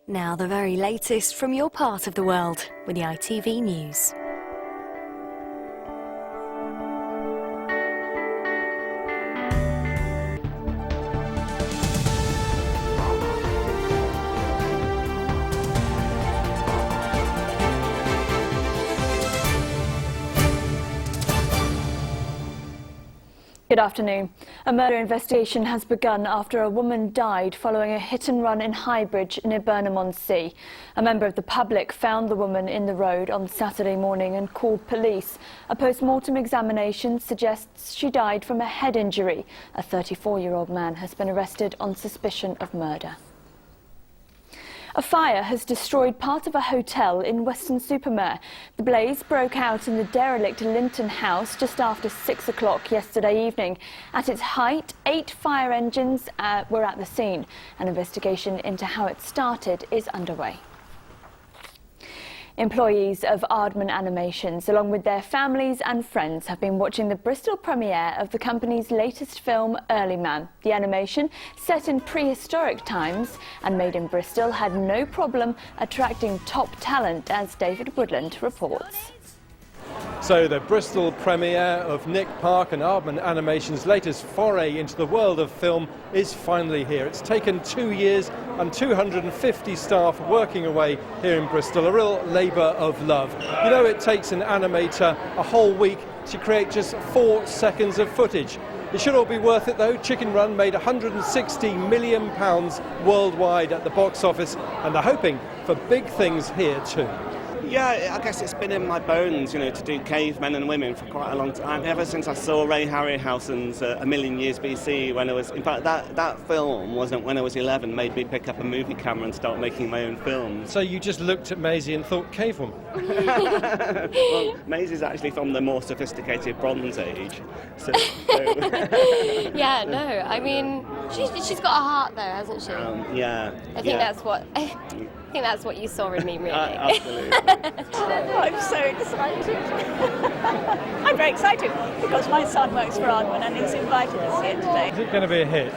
Now the very latest from your part of the world with the ITV News. Good afternoon. A murder investigation has begun after a woman died following a hit-and-run in Highbridge near Burnham-on-Sea. A member of the public found the woman in the road on Saturday morning and called police. A post-mortem examination suggests she died from a head injury. A 34-year-old man has been arrested on suspicion of murder. A fire has destroyed part of a hotel in Weston-super-Mare. The blaze broke out in the derelict Linton House just after 6 o'clock yesterday evening. At its height, 8 fire engines were at the scene. An investigation into how it started is underway. Employees of Aardman Animations, along with their families and friends, have been watching the Bristol premiere of the company's latest film, Early Man. The animation, set in prehistoric times and made in Bristol, had no problem attracting top talent, as David Woodland reports. So the Bristol premiere of Nick Park and Aardman Animation's latest foray into the world of film is finally here. It's taken 2 years and 250 staff working away here in Bristol, a real labour of love. You know, it takes an animator a whole week to create just 4 seconds of footage. It should all be worth it though. Chicken Run made £160 million worldwide at the box office, and they're hoping for big things here too. Yeah, I guess it's been in my bones, you know, to do cavemen and women for quite a long time. Ever since I saw Ray Harryhausen's A Million Years BC, when I was, in fact, that film wasn't when I was 11, made me pick up a movie camera and start making my own films. So you just looked at Maisie and thought cavewoman? Well, Maisie's actually from the more sophisticated Bronze Age. So Yeah, no, I mean, she's got a heart though, hasn't she? Yeah. I think that's what you saw in me, really. Absolutely. I'm so excited. I'm very excited because my son works for Aardman and he's invited us here today. Is it going to be a hit?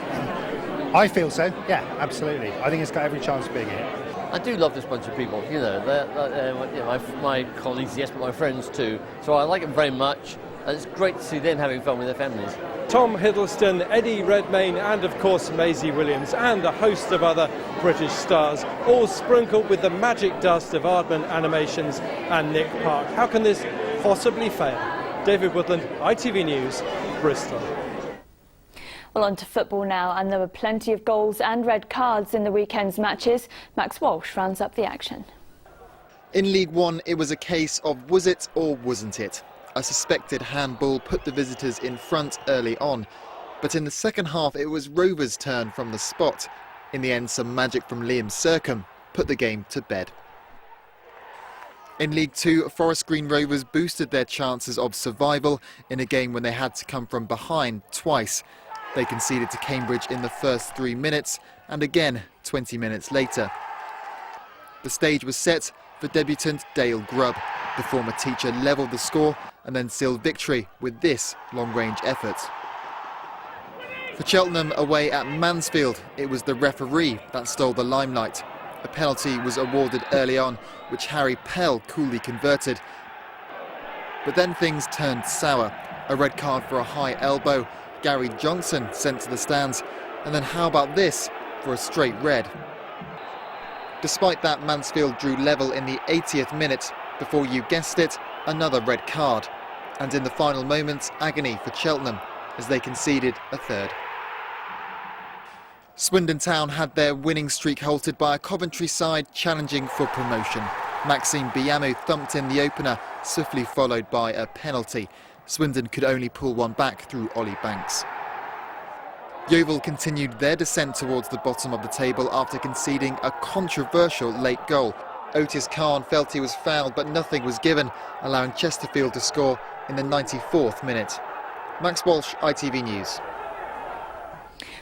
I feel so, yeah, absolutely. I think it's got every chance of being a hit. I do love this bunch of people, you know, my colleagues, yes, but my friends too. So I like them very much, and it's great to see them having fun with their families. Tom Hiddleston, Eddie Redmayne and of course Maisie Williams and a host of other British stars, all sprinkled with the magic dust of Aardman Animations and Nick Park. How can this possibly fail? David Woodland, ITV News, Bristol. Well, on to football now, and there were plenty of goals and red cards in the weekend's matches. Max Walsh rounds up the action. In League One, it was a case of was it or wasn't it? A suspected handball put the visitors in front early on, but in the second half it was Rovers' turn from the spot. In the end, some magic from Liam Sercombe put the game to bed. In League Two, Forest Green Rovers boosted their chances of survival in a game when they had to come from behind twice. They conceded to Cambridge in the first 3 minutes and again 20 minutes later. The stage was set for debutant Dale Grubb. The former teacher levelled the score and then sealed victory with this long-range effort. For Cheltenham away at Mansfield, it was the referee that stole the limelight. A penalty was awarded early on, which Harry Pell coolly converted. But then things turned sour. A red card for a high elbow, Gary Johnson sent to the stands, and then how about this for a straight red? Despite that, Mansfield drew level in the 80th minute. Before you guessed it, another red card. And in the final moments, agony for Cheltenham as they conceded a third. Swindon Town had their winning streak halted by a Coventry side challenging for promotion. Maxime Biamou thumped in the opener, swiftly followed by a penalty. Swindon could only pull one back through Ollie Banks. Yeovil continued their descent towards the bottom of the table after conceding a controversial late goal. Otis Khan felt he was fouled, but nothing was given, allowing Chesterfield to score in the 94th minute. Max Walsh, ITV News.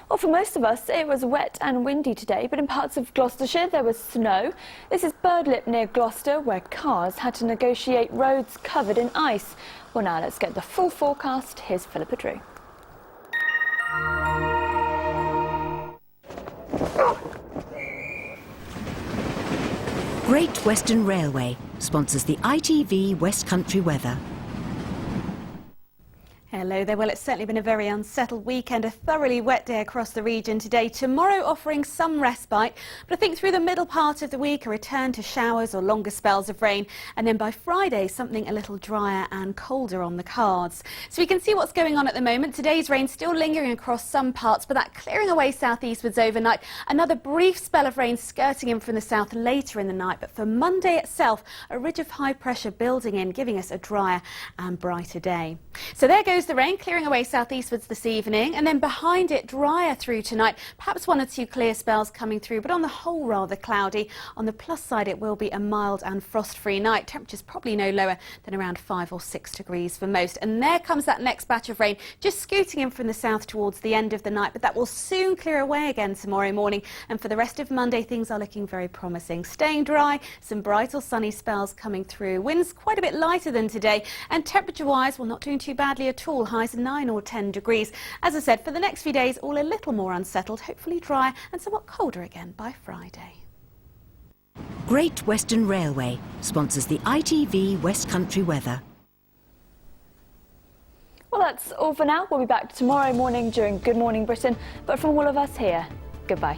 Well, for most of us, it was wet and windy today, but in parts of Gloucestershire there was snow. This is Birdlip near Gloucester, where cars had to negotiate roads covered in ice. Well, now let's get the full forecast. Here's Philippa Drew. Great Western Railway sponsors the ITV Westcountry weather. Hello there. Well, it's certainly been a very unsettled weekend, a thoroughly wet day across the region today. Tomorrow offering some respite, but I think through the middle part of the week a return to showers or longer spells of rain, and then by Friday something a little drier and colder on the cards. So we can see what's going on at the moment. Today's rain still lingering across some parts, but that clearing away southeastwards overnight. Another brief spell of rain skirting in from the south later in the night, but for Monday itself a ridge of high pressure building in, giving us a drier and brighter day. So there goes the rain clearing away southeastwards this evening, and then behind it drier through tonight. Perhaps one or two clear spells coming through, but on the whole rather cloudy. On the plus side it will be a mild and frost-free night. Temperatures probably no lower than around 5 or 6 degrees for most. And there comes that next batch of rain, just scooting in from the south towards the end of the night, but that will soon clear away again tomorrow morning. And for the rest of Monday things are looking very promising. Staying dry, some bright or sunny spells coming through. Winds quite a bit lighter than today, and temperature-wise, well, not doing too badly at all. Highs 9 or 10 degrees. As I said, for the next few days, all a little more unsettled, hopefully dry and somewhat colder again by Friday. Great Western Railway sponsors the ITV Westcountry weather. Well, that's all for now. We'll be back tomorrow morning during Good Morning Britain, but from all of us here, goodbye.